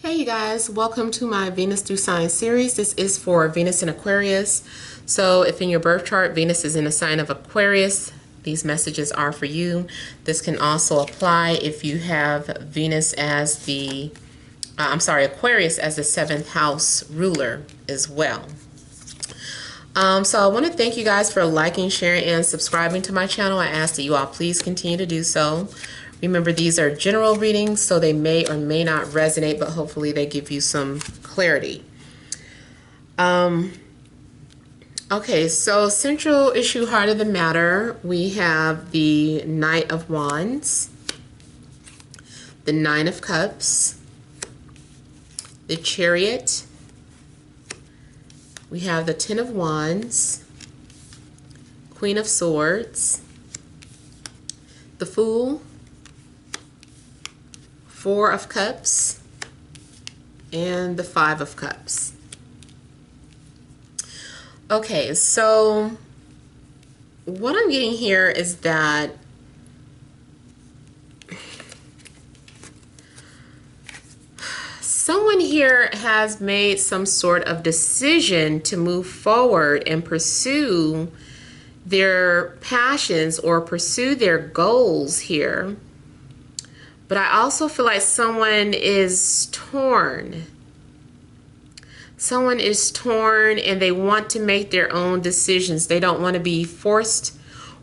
Hey you guys, welcome to my Venus through Sign series. This is for Venus in Aquarius. So if in your birth chart Venus is in a sign of Aquarius, these messages are for you. This can also apply if you have Venus as the, Aquarius as the 7th house ruler as well. So I want to thank you guys for liking, sharing, and subscribing to my channel. I ask that you all please continue to do so. Remember, these are general readings, so they may or may not resonate, but hopefully they give you some clarity. Okay, so central issue, heart of the matter, we have the Knight of Wands, the Nine of Cups, the Chariot, we have the Ten of Wands, Queen of Swords, the Fool, Four of Cups, and the Five of Cups. Okay, so what I'm getting here is that someone here has made some sort of decision to move forward and pursue their passions or pursue their goals here. But I also feel like someone is torn. Someone is torn and they want to make their own decisions. They don't want to be forced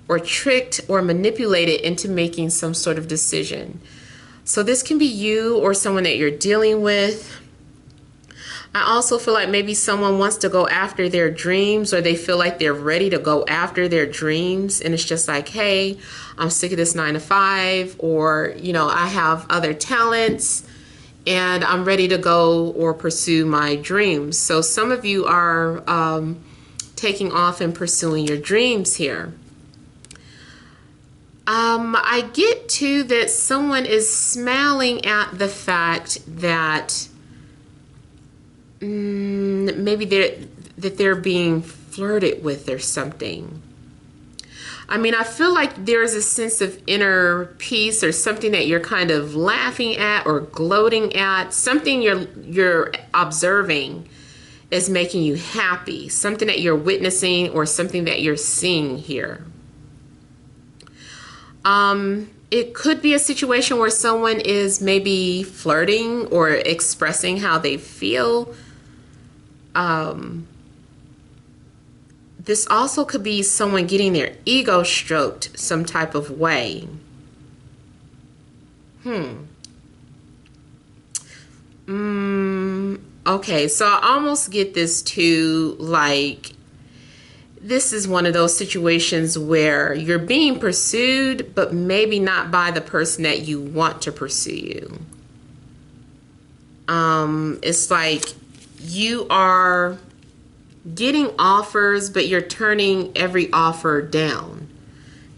or tricked or manipulated into making some sort of decision. So this can be you or someone that you're dealing with. I also feel like maybe someone wants to go after their dreams, or they feel like they're ready to go after their dreams, and it's just like, hey, I'm sick of this 9 to 5, or I have other talents and I'm ready to go or pursue my dreams. So some of you are taking off and pursuing your dreams here. I get too that someone is smiling at the fact that maybe they're being flirted with or something. I mean, I feel like there's a sense of inner peace or something that you're kind of laughing at or gloating at. Something you're observing is making you happy. Something that you're witnessing or something that you're seeing here. It could be a situation where someone is maybe flirting or expressing how they feel. This also could be someone getting their ego stroked some type of way. Okay, so I almost get this too, like, this is one of those situations where you're being pursued, but maybe not by the person that you want to pursue you. It's like you are getting offers, but you're turning every offer down.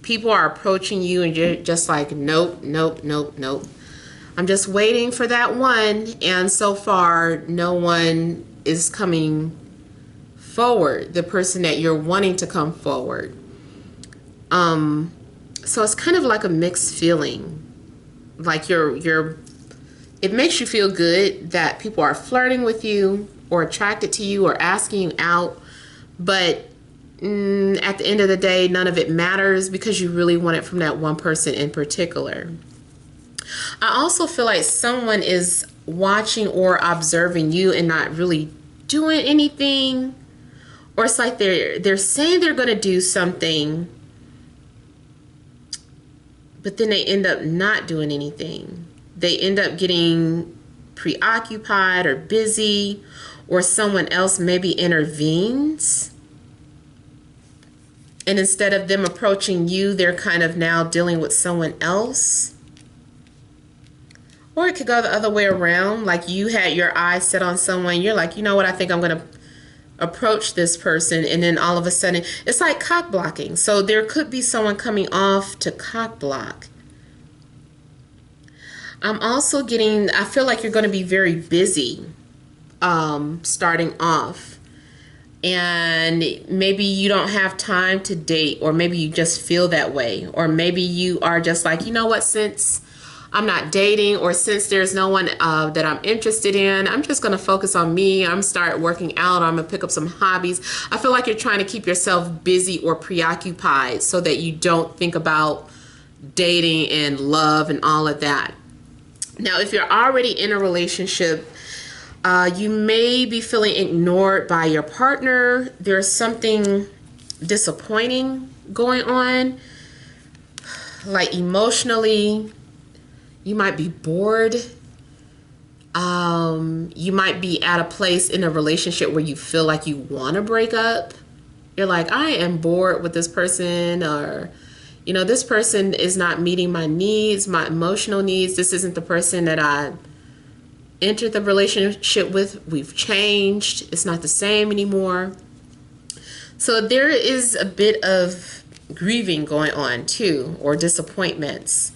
People are approaching you and you're just like, nope, nope, nope, nope. I'm just waiting for that one, and so far no one is coming forward, the person that you're wanting to come forward. So it's kind of like a mixed feeling. Like it makes you feel good that people are flirting with you or attracted to you or asking you out, but at the end of the day, none of it matters because you really want it from that one person in particular. I also feel like someone is watching or observing you and not really doing anything, or it's like they're saying they're going to do something, but then they end up not doing anything. They end up getting preoccupied or busy, or someone else maybe intervenes. And instead of them approaching you, they're kind of now dealing with someone else. Or it could go the other way around. Like you had your eyes set on someone. You're like, you know what, I think I'm going to approach this person. And then all of a sudden, it's like cock blocking. So there could be someone coming off to cock block. I'm also getting, I feel like you're going to be very busy starting off, and maybe you don't have time to date, or maybe you just feel that way, or maybe you are just like, you know what, since I'm not dating, or since there's no one that I'm interested in, I'm just going to focus on me. I'm start working out. I'm going to pick up some hobbies. I feel like you're trying to keep yourself busy or preoccupied so that you don't think about dating and love and all of that. Now, if you're already in a relationship, you may be feeling ignored by your partner. There's something disappointing going on, like emotionally. You might be bored. You might be at a place in a relationship where you feel like you want to break up. You're like, I am bored with this person, or, you know, this person is not meeting my needs, my emotional needs. This isn't the person that I entered the relationship with. We've changed. It's not the same anymore. So there is a bit of grieving going on too, or disappointments.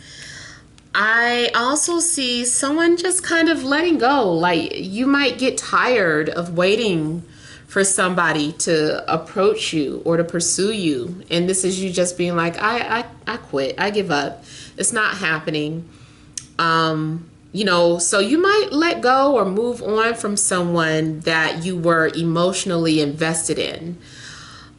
I also see someone just kind of letting go. Like, you might get tired of waiting for somebody to approach you or to pursue you. And this is you just being like, I quit. I give up. It's not happening. You know, so you might let go or move on from someone that you were emotionally invested in.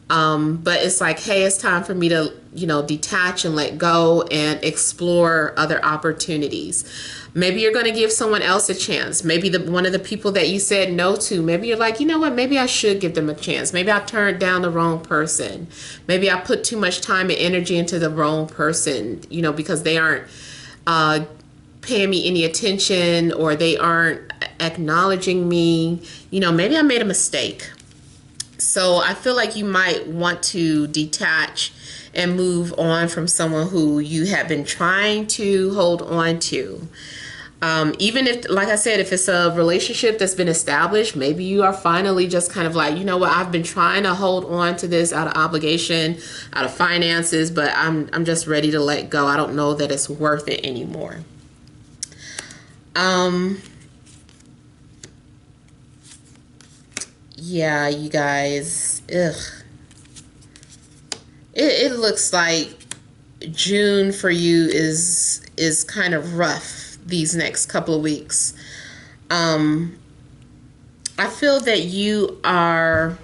But it's like, hey, it's time for me to, you know, detach and let go and explore other opportunities. Maybe you're going to give someone else a chance. Maybe one of the people that you said no to, maybe you're like, you know what, maybe I should give them a chance. Maybe I turned down the wrong person. Maybe I put too much time and energy into the wrong person, you know, because they aren't paying me any attention, or they aren't acknowledging me. You know, maybe I made a mistake. So I feel like you might want to detach and move on from someone who you have been trying to hold on to. Even if, like I said, if it's a relationship that's been established, maybe you are finally just kind of like, you know what, I've been trying to hold on to this out of obligation, out of finances, but I'm just ready to let go. I don't know that it's worth it anymore. Yeah, you guys, it looks like June for you is kind of rough these next couple of weeks. I feel that you are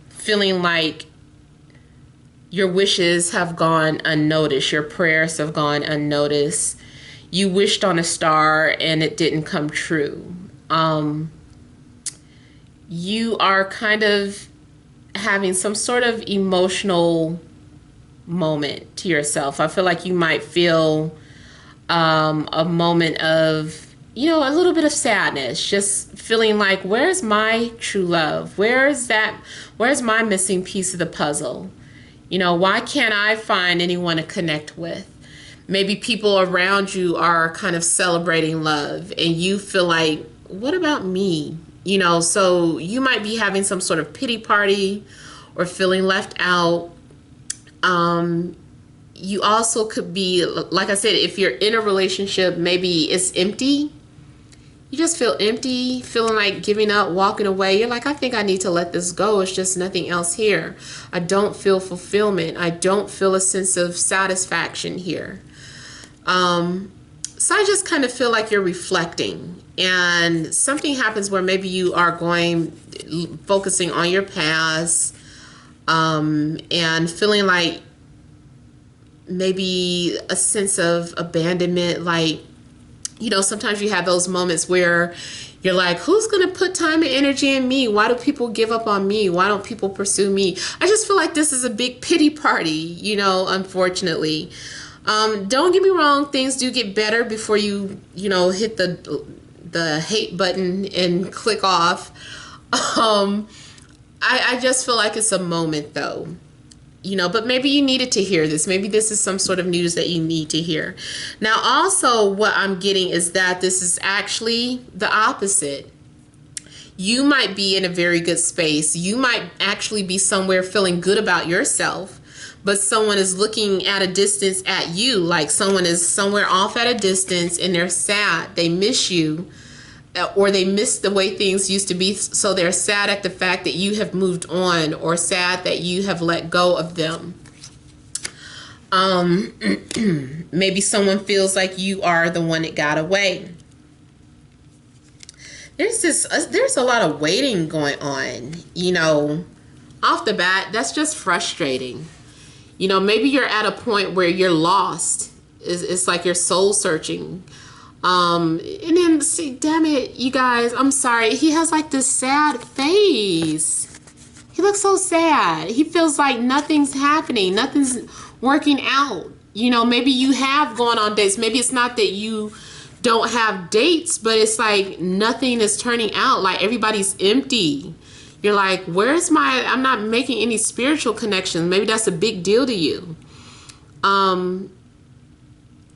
feeling like your wishes have gone unnoticed, your prayers have gone unnoticed. You wished on a star and it didn't come true. You are kind of having some sort of emotional moment to yourself. I feel like you might feel a moment of, you know, a little bit of sadness, just feeling like, where's my true love? Where's my missing piece of the puzzle? You know, why can't I find anyone to connect with? Maybe people around you are kind of celebrating love and you feel like, what about me? You know, so you might be having some sort of pity party or feeling left out. You also could be, like I said, if you're in a relationship, maybe it's empty. You just feel empty, feeling like giving up, walking away. You're like, I think I need to let this go. It's just nothing else here. I don't feel fulfillment. I don't feel a sense of satisfaction here. So I just kind of feel like you're reflecting, and something happens where maybe you are focusing on your past, and feeling like maybe a sense of abandonment. Like, you know, sometimes you have those moments where you're like, who's going to put time and energy in me? Why do people give up on me? Why don't people pursue me? I just feel like this is a big pity party, you know, unfortunately. Don't get me wrong, things do get better before you hit the hate button and click off. I just feel like it's a moment though, you know, but maybe you needed to hear this. Maybe this is some sort of news that you need to hear. Now, also what I'm getting is that this is actually the opposite. You might be in a very good space. You might actually be somewhere feeling good about yourself, but someone is looking at a distance at you, like someone is somewhere off at a distance and they're sad. They miss you, or they miss the way things used to be. So they're sad at the fact that you have moved on, or sad that you have let go of them. Um, maybe someone feels like you are the one that got away. There's a lot of waiting going on, you know, off the bat. That's just frustrating. You know, maybe you're at a point where you're lost. It's like you're soul searching. And then see, damn it, you guys, I'm sorry. He has like this sad face. He looks so sad. He feels like nothing's happening. Nothing's working out. You know, maybe you have gone on dates. Maybe it's not that you don't have dates, but it's like nothing is turning out. Like everybody's empty. You're like, I'm not making any spiritual connections. Maybe that's a big deal to you.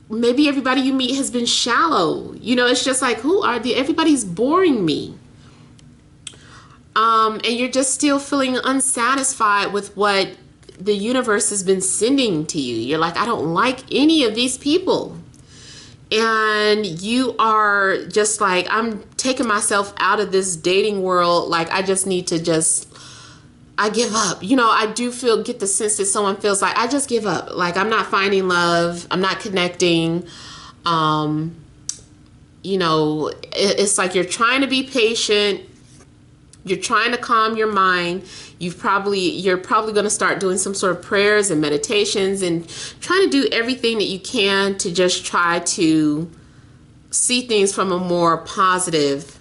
Maybe everybody you meet has been shallow. You know, it's just like, everybody's boring me. And you're just still feeling unsatisfied with what the universe has been sending to you. You're like, I don't like any of these people. And you are just like, I'm taking myself out of this dating world. Like, I just need to I give up. You know, I do get the sense that someone feels like, I just give up. Like, I'm not finding love. I'm not connecting. You know, it's like you're trying to be patient. You're trying to calm your mind. You're probably going to start doing some sort of prayers and meditations and trying to do everything that you can to just try to see things from a more positive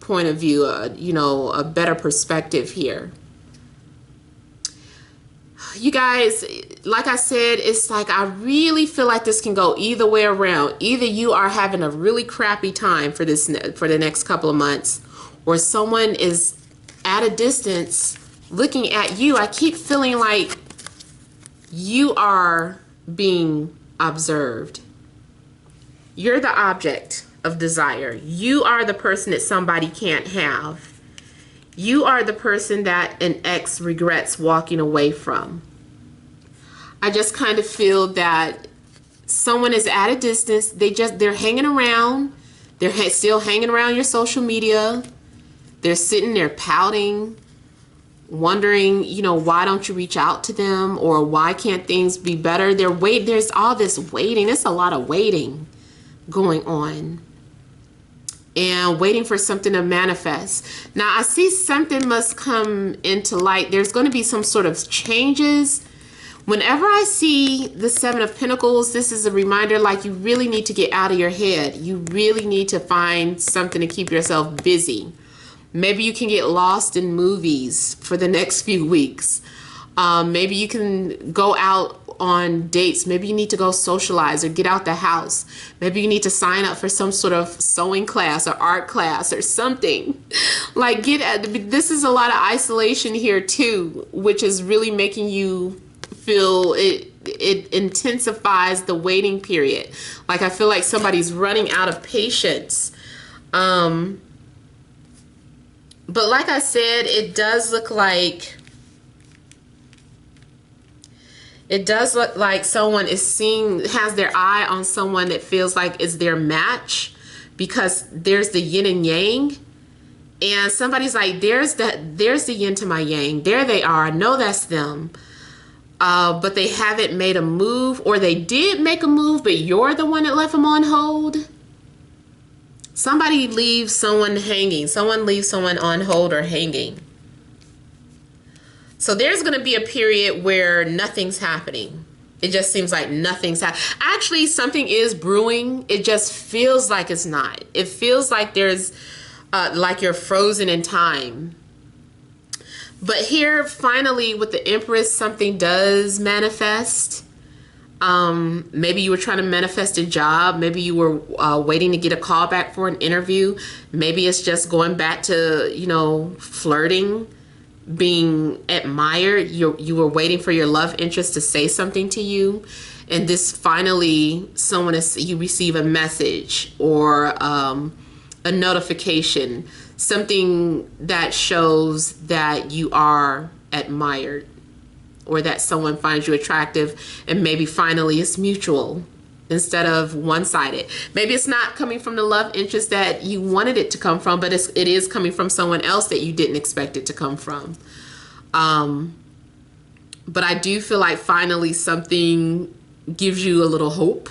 point of view, you know, a better perspective here. You guys, like I said, it's like I really feel like this can go either way around. Either you are having a really crappy time for the next couple of months, or someone is at a distance looking at you. I keep feeling like you are being observed. You're the object of desire. You are the person that somebody can't have. You are the person that an ex regrets walking away from. I just kind of feel that someone is at a distance. They're hanging around. They're still hanging around your social media. They're sitting there pouting, wondering, you know, why don't you reach out to them, or why can't things be better? There's all this waiting. There's a lot of waiting going on, and waiting for something to manifest. Now, I see something must come into light. There's going to be some sort of changes. Whenever I see the Seven of Pentacles, this is a reminder, like, you really need to get out of your head. You really need to find something to keep yourself busy. Maybe you can get lost in movies for the next few weeks. Maybe you can go out on dates. Maybe you need to go socialize or get out the house. Maybe you need to sign up for some sort of sewing class or art class or something. Like, this is a lot of isolation here too, which is really making you feel it intensifies the waiting period. Like, I feel like somebody's running out of patience. But like I said, it does look like someone has their eye on someone that feels like is their match, because there's the yin and yang, and somebody's like, there's the yin to my yang. There they are. I know that's them. But they haven't made a move, or they did make a move, but you're the one that left them on hold. Somebody leaves someone hanging. Someone leaves someone on hold or hanging. So there's going to be a period where nothing's happening. It just seems like nothing's happening. Actually, something is brewing. It just feels like it's not. It feels like there's, like you're frozen in time. But here, finally, with the Empress, something does manifest. Maybe you were trying to manifest a job. Maybe you were waiting to get a call back for an interview. Maybe it's just going back to, you know, flirting, being admired. You were waiting for your love interest to say something to you. And this finally, you receive a message or a notification, something that shows that you are admired, or that someone finds you attractive, and maybe finally it's mutual instead of one-sided. Maybe it's not coming from the love interest that you wanted it to come from, but it is coming from someone else that you didn't expect it to come from. But I do feel like finally something gives you a little hope.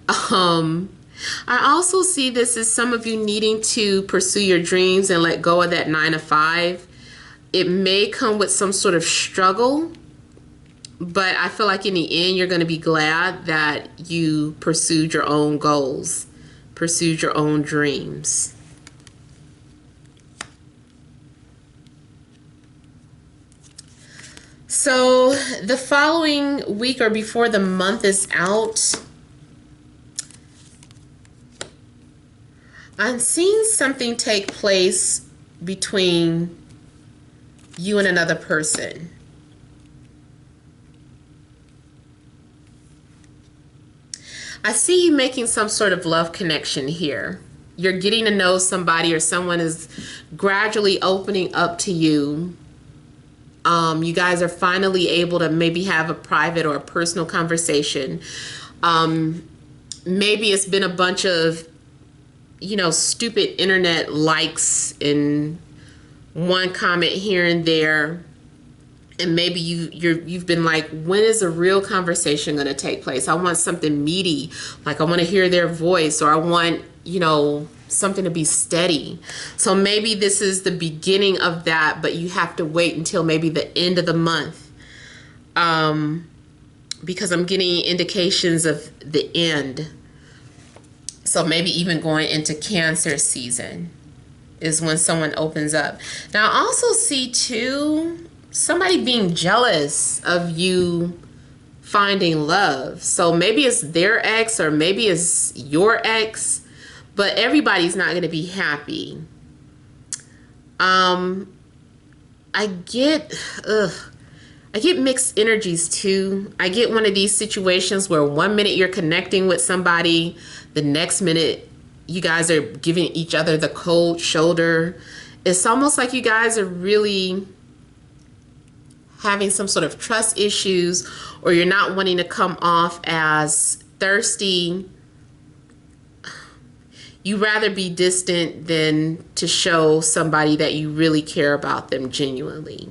I also see this as some of you needing to pursue your dreams and let go of that 9 to 5. It may come with some sort of struggle, but I feel like in the end, you're going to be glad that you pursued your own goals, pursued your own dreams. So the following week or before the month is out, I'm seeing something take place between you and another person. I see you making some sort of love connection here. You're getting to know somebody, or someone is gradually opening up to you. You guys are finally able to maybe have a private or a personal conversation. Maybe it's been a bunch of, stupid internet likes and one comment here and there. And maybe you've been like, when is a real conversation going to take place? I want something meaty. Like, I want to hear their voice, or I want, something to be steady. So maybe this is the beginning of that, but you have to wait until maybe the end of the month. Because I'm getting indications of the end. So maybe even going into Cancer season is when someone opens up. Now, I also see too, somebody being jealous of you finding love. So maybe it's their ex, or maybe it's your ex, but everybody's not going to be happy. I get mixed energies too. I get one of these situations where 1 minute you're connecting with somebody, the next minute you guys are giving each other the cold shoulder. It's almost like you guys are really having some sort of trust issues, or you're not wanting to come off as thirsty. You rather be distant than to show somebody that you really care about them genuinely.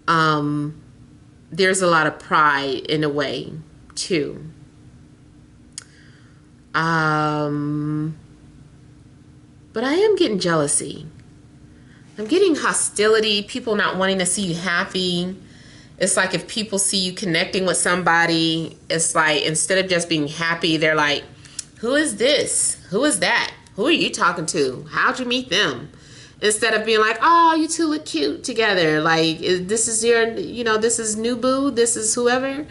There's a lot of pride in a way too. But I am getting jealousy. I'm getting hostility, people not wanting to see you happy. It's like if people see you connecting with somebody, it's like instead of just being happy, they're like, who is this? Who is that? Who are you talking to? How'd you meet them? Instead of being like, oh, you two look cute together. Like, this is your, this is new boo. This is whoever.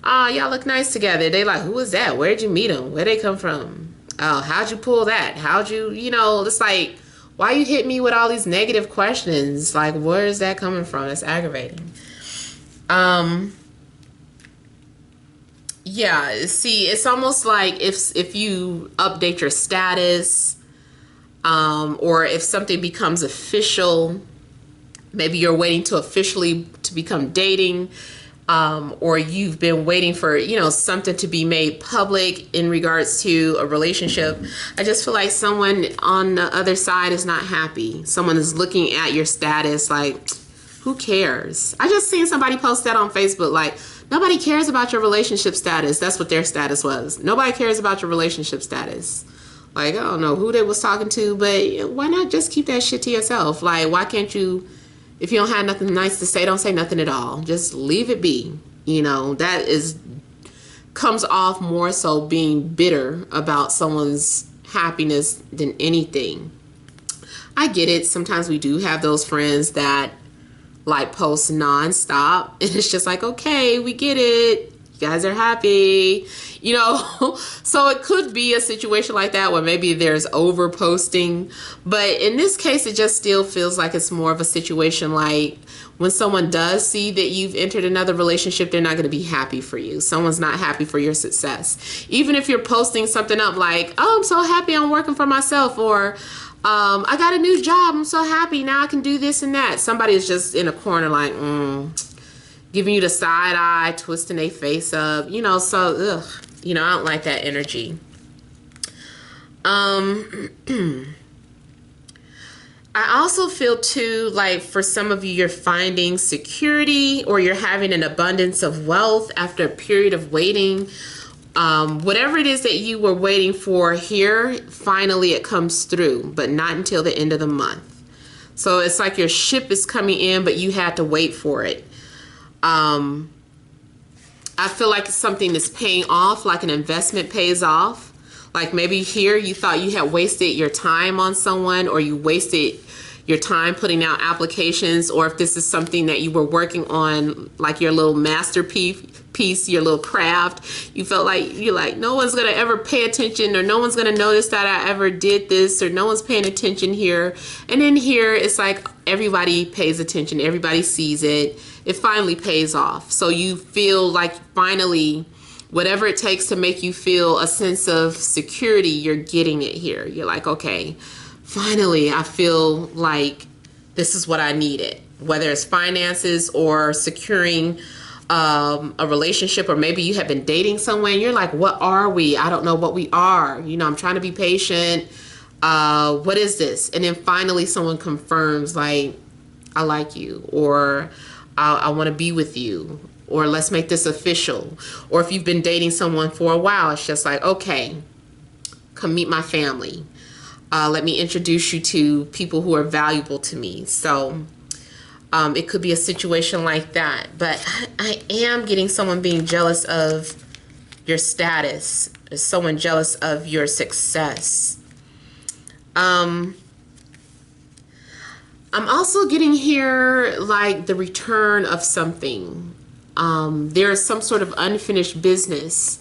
Oh, y'all look nice together. They like, who is that? Where'd you meet them? Where'd they come from? Oh, how'd you pull that? How'd you, it's like, why you hit me with all these negative questions? Like, where is that coming from? It's aggravating. Yeah, see, it's almost like if you update your status, or if something becomes official, maybe you're waiting to officially to become dating, or you've been waiting for, something to be made public in regards to a relationship. I just feel like someone on the other side is not happy. Someone is looking at your status like, who cares? I just seen somebody post that on Facebook, like, nobody cares about your relationship status. That's what their status was. Nobody cares about your relationship status. Like, I don't know who they was talking to, but why not just keep that shit to yourself? Like, why can't you, if you don't have nothing nice to say, don't say nothing at all. Just leave it be. That comes off more so being bitter about someone's happiness than anything. I get it. Sometimes we do have those friends that like post nonstop, and it's just like, okay, we get it. You guys are happy, so it could be a situation like that where maybe there's over posting, but in this case, it just still feels like it's more of a situation like when someone does see that you've entered another relationship, they're not going to be happy for you. Someone's not happy for your success. Even if you're posting something up like, oh, I'm so happy I'm working for myself, or I got a new job, I'm so happy now I can do this and that. Somebody is just in a corner like, giving you the side eye, twisting their face up, so, I don't like that energy. I I also feel too, like for some of you, you're finding security or you're having an abundance of wealth after a period of waiting. Whatever it is that you were waiting for here, finally it comes through, but not until the end of the month. So it's like your ship is coming in, but you had to wait for it. I feel like it's something that's paying off, like an investment pays off. Like maybe here you thought you had wasted your time on someone, or you wasted your time putting out applications, or if this is something that you were working on, like your little masterpiece, your little craft, you felt like no one's gonna ever pay attention, or no one's gonna notice that I ever did this, or no one's paying attention here. And then here it's like everybody pays attention, everybody sees it. It finally pays off. So you feel like finally, whatever it takes to make you feel a sense of security, you're getting it here. You're like, okay, finally, I feel like this is what I needed. Whether it's finances or securing a relationship, or maybe you have been dating someone. You're like, what are we? I don't know what we are. You know, I'm trying to be patient. What is this? And then finally someone confirms, like, I like you, or I want to be with you, or let's make this official. Or if you've been dating someone for a while, it's just like, okay, come meet my family. Let me introduce you to people who are valuable to me. So it could be a situation like that. But I am getting someone being jealous of your status, someone jealous of your success. I'm also getting here like the return of something. There is some sort of unfinished business.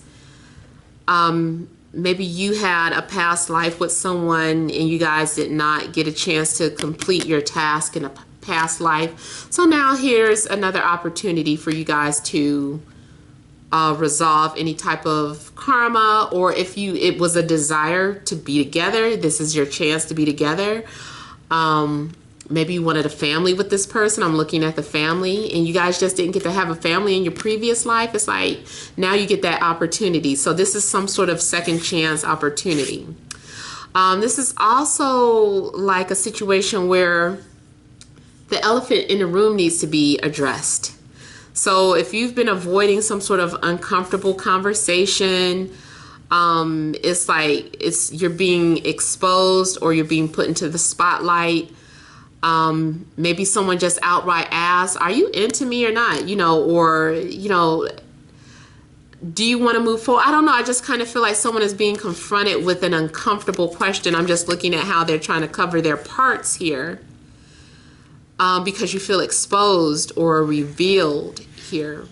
Maybe you had a past life with someone and you guys did not get a chance to complete your task in a past life. So now here's another opportunity for you guys to resolve any type of karma, or if it was a desire to be together, this is your chance to be together. Maybe you wanted a family with this person. I'm looking at the family, and you guys just didn't get to have a family in your previous life. It's like now you get that opportunity. So this is some sort of second chance opportunity. This is also like a situation where the elephant in the room needs to be addressed. So if you've been avoiding some sort of uncomfortable conversation, it's like you're being exposed, or you're being put into the spotlight. Maybe someone just outright asks, are you into me or not? You know, or, you know, do you want to move forward? I don't know. I just kind of feel like someone is being confronted with an uncomfortable question. I'm just looking at how they're trying to cover their parts here, because you feel exposed or revealed here.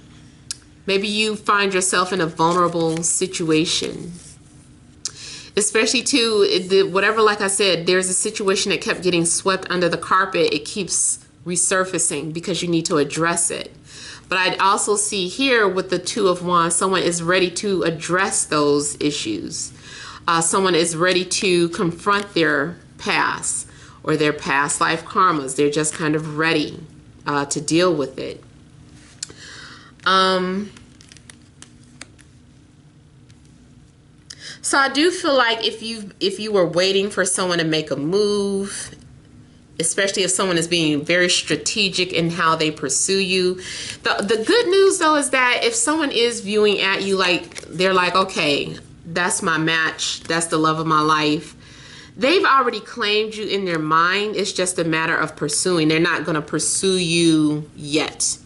Maybe you find yourself in a vulnerable situation. Especially too, whatever, like I said, there's a situation that kept getting swept under the carpet. It keeps resurfacing because you need to address it. But I'd also see here with the Two of Wands, someone is ready to address those issues. Someone is ready to confront their past or their past life karmas. They're just kind of ready to deal with it. So I do feel like if you were waiting for someone to make a move, especially if someone is being very strategic in how they pursue you, the good news though is that if someone is viewing at you like they're like, okay, that's my match, that's the love of my life, they've already claimed you in their mind. It's just a matter of pursuing. They're not going to pursue you yet.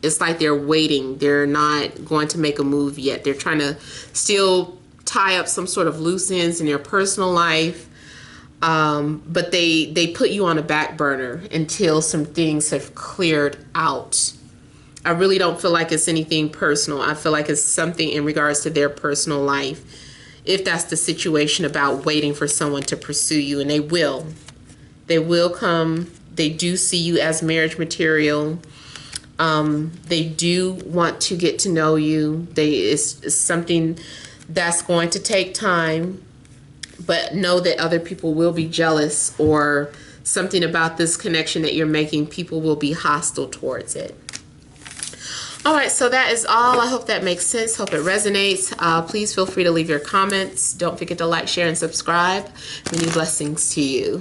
It's like they're waiting. They're not going to make a move yet. They're trying to still tie up some sort of loose ends in your personal life, but they put you on a back burner until some things have cleared out. I really don't feel like it's anything personal. I feel like it's something in regards to their personal life, if that's the situation about waiting for someone to pursue you. And they will come. They do see you as marriage material. They do want to get to know you. It's something that's going to take time, but know that other people will be jealous, or something about this connection that you're making, people will be hostile towards it. All right, so that is all. I hope that makes sense. Hope it resonates. Please feel free to leave your comments. Don't forget to like, share, and subscribe. Many blessings to you.